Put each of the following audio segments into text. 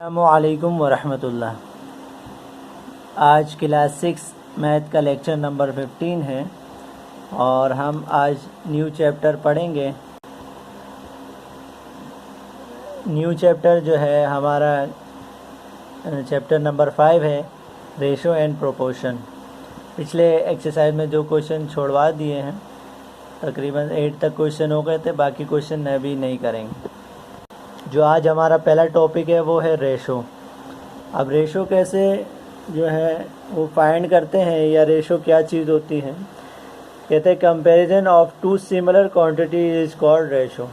अस्सलामुअलैकुम वरहमतुल्लाह। आज class 6 math का लेक्चर नंबर 15 है और हम आज न्यू चैप्टर पढ़ेंगे। न्यू चैप्टर जो है हमारा चैप्टर नंबर 5 है, रेशो एंड प्रोपोर्शन। पिछले एक्सरसाइज में जो क्वेश्चन छोड़वा दिए हैं, तकरीबन 8 तक क्वेश्चन हो गए थे, बाकी क्वेश्चन अभी नहीं करेंगे। जो आज हमारा पहला टॉपिक है वो है रेशो। अब रेशो कैसे जो है वो फाइंड करते हैं, या रेशो क्या चीज़ होती है। कहते हैं comparison of two similar quantity is called ratio.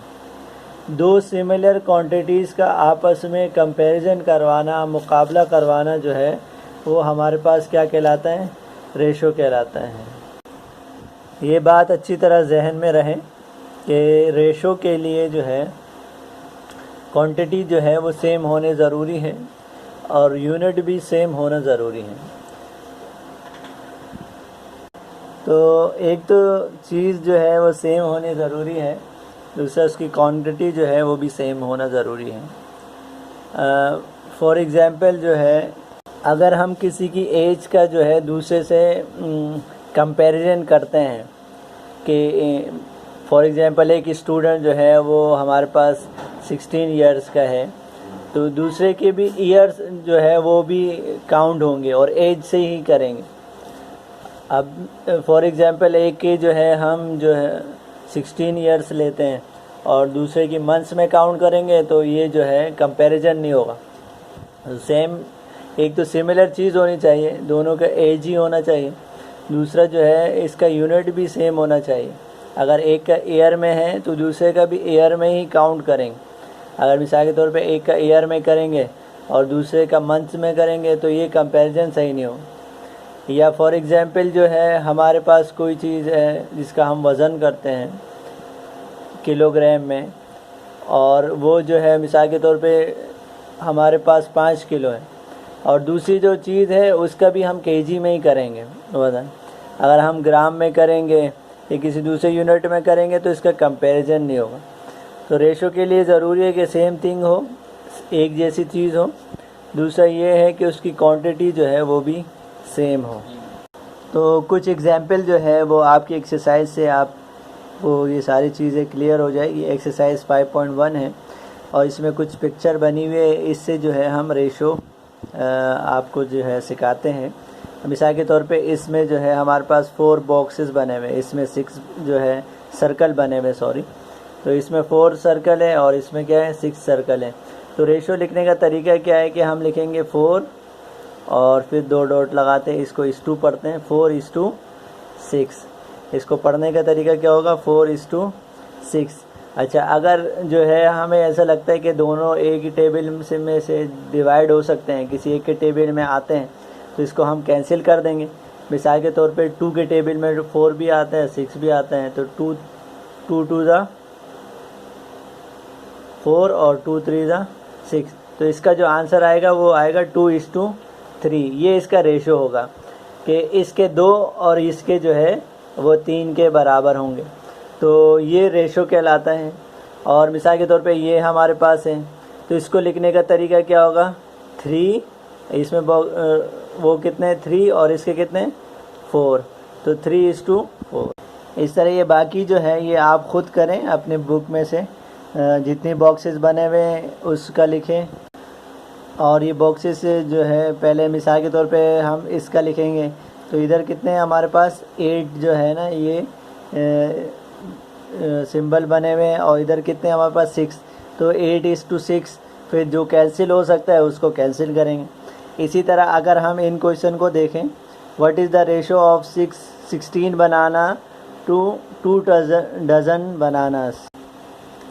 दो सिमिलर क्वांटिटीज़ का आपस में कंपैरिजन करवाना, मुकाबला करवाना जो है वो हमारे पास क्या कहलाता है, रेशो कहलाता है। ये बात अच्छी तरह जहन में रहे कि रेशो के लिए जो है क्वांटिटी जो है वो सेम होने ज़रूरी है और यूनिट भी सेम होना ज़रूरी है। तो एक तो चीज़ जो है वो सेम होनी ज़रूरी है, दूसरा उसकी क्वांटिटी जो है वो भी सेम होना ज़रूरी है। फॉर एग्ज़ाम्पल जो है, अगर हम किसी की एज का जो है दूसरे से कंपैरिजन करते हैं कि फॉर एग्ज़ाम्पल एक स्टूडेंट जो है वो हमारे पास 16 ईयर्स का है, तो दूसरे के भी ईयर्स जो है वो भी काउंट होंगे और एज से ही करेंगे। अब फॉर एग्ज़ाम्पल एक के जो है हम जो है 16 ईयर्स लेते हैं और दूसरे की मंथ्स में काउंट करेंगे, तो ये जो है कंपैरिजन नहीं होगा। सेम, एक तो सिमिलर चीज़ होनी चाहिए, दोनों का एज ही होना चाहिए, दूसरा जो है इसका यूनिट भी सेम होना चाहिए। अगर एक का ईयर में है तो दूसरे का भी ईयर में ही काउंट करेंगे। अगर मिसाल के तौर पे एक का ईयर में करेंगे और दूसरे का मंथ में करेंगे तो ये कंपैरिजन सही नहीं हो। या फॉर एग्ज़ाम्पल जो है हमारे पास कोई चीज़ है जिसका हम वज़न करते हैं किलोग्राम में, और वो जो है मिसाल के तौर पे हमारे पास 5 किलो है, और दूसरी जो चीज़ है उसका भी हम केजी में ही करेंगे वज़न। अगर हम ग्राम में करेंगे या किसी दूसरे यूनिट में करेंगे तो इसका कंपैरिजन नहीं होगा। तो रेशो के लिए ज़रूरी है कि सेम थिंग हो, एक जैसी चीज़ हो। दूसरा ये है कि उसकी क्वांटिटी जो है वो भी सेम हो। तो कुछ एग्जांपल जो है वो आपकी एक्सरसाइज से आप वो ये सारी चीज़ें क्लियर हो जाएगी। एक्सरसाइज 5.1 है और इसमें कुछ पिक्चर बनी हुई है, इससे जो है हम रेशो आपको जो है सिखाते हैं। मिसाल के तौर पे इसमें जो है हमारे पास 4 बॉक्सेस बने हुए, इसमें 6 जो है सर्कल बने हुए, तो इसमें 4 सर्कल है और इसमें क्या है 6 सर्कल है। तो रेशो लिखने का तरीका क्या है कि हम लिखेंगे 4 और फिर 2 डॉट लगाते हैं, इसको इस टू पढ़ते हैं, 4:6। इसको पढ़ने का तरीका क्या होगा, 4:6। अच्छा, अगर जो है हमें ऐसा लगता है कि दोनों एक ही टेबल में से डिवाइड हो सकते हैं, किसी एक के टेबल में आते हैं, तो इसको हम कैंसिल कर देंगे। मिसाल के तौर पे 2 के टेबल में 4 भी आता है, 6 भी आता है, तो 2 4 और 2 3 6। तो इसका जो आंसर आएगा वो आएगा 2:3। ये इसका रेशो होगा कि इसके 2 और इसके जो है वो 3 के बराबर होंगे। तो ये रेशो कहलाता है। और मिसाल के तौर पे ये हमारे पास है, तो इसको लिखने का तरीका क्या होगा, 3, इसमें वो कितने 3 और इसके कितने 4, तो 3:4। इस तरह ये बाकी जो है ये आप ख़ुद करें, अपने बुक में से जितनी बॉक्सेस बने हुए हैं उसका लिखें। और ये बॉक्सेस जो है पहले मिसाल के तौर पे हम इसका लिखेंगे, तो इधर कितने हमारे पास 8 जो है ना ये सिंबल बने हुए हैं, और इधर कितने हमारे पास 6, तो 8:6। फिर जो कैंसिल हो सकता है उसको कैंसिल करेंगे। इसी तरह अगर हम इन क्वेश्चन को देखें, what is the ratio of 16 banana to 2 dozen bananas.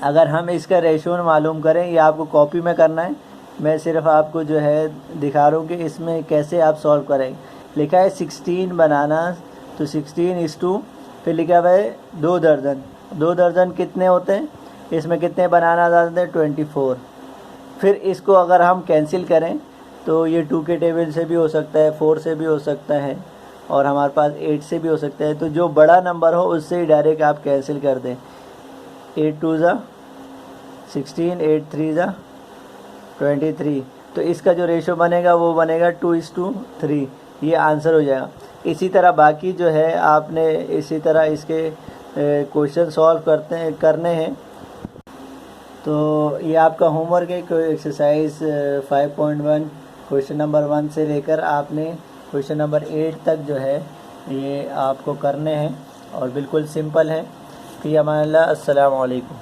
अगर हम इसका रेशो मालूम करें, ये आपको कॉपी में करना है, मैं सिर्फ आपको जो है दिखा रहा हूँ कि इसमें कैसे आप सॉल्व करेंगे। लिखा है 16 बनानास, तो 16:2, फिर लिखा हुआ है 2 दर्जन। 2 दर्जन कितने होते हैं, इसमें कितने बनाना आते हैं 24। फिर इसको अगर हम कैंसिल करें तो ये 2 के टेबल से भी हो सकता है, 4 से भी हो सकता है, और हमारे पास 8 से भी हो सकता है। तो जो बड़ा नंबर हो उससे ही डायरेक्ट आप कैंसिल कर दें। 8 2 16, 8 3 23, तो इसका जो रेशो बनेगा वो बनेगा 2:3, ये आंसर हो जाएगा। इसी तरह बाकी जो है आपने इसी तरह इसके क्वेश्चन सॉल्व करने हैं। तो ये आपका होमवर्क है, कोई एक्सरसाइज 5.1 क्वेश्चन नंबर 1 से लेकर आपने क्वेश्चन नंबर 8 तक जो है ये आपको करने हैं और बिल्कुल सिंपल है। फ़ी अमानिल्लाह, अस्सलामु अलैकुम।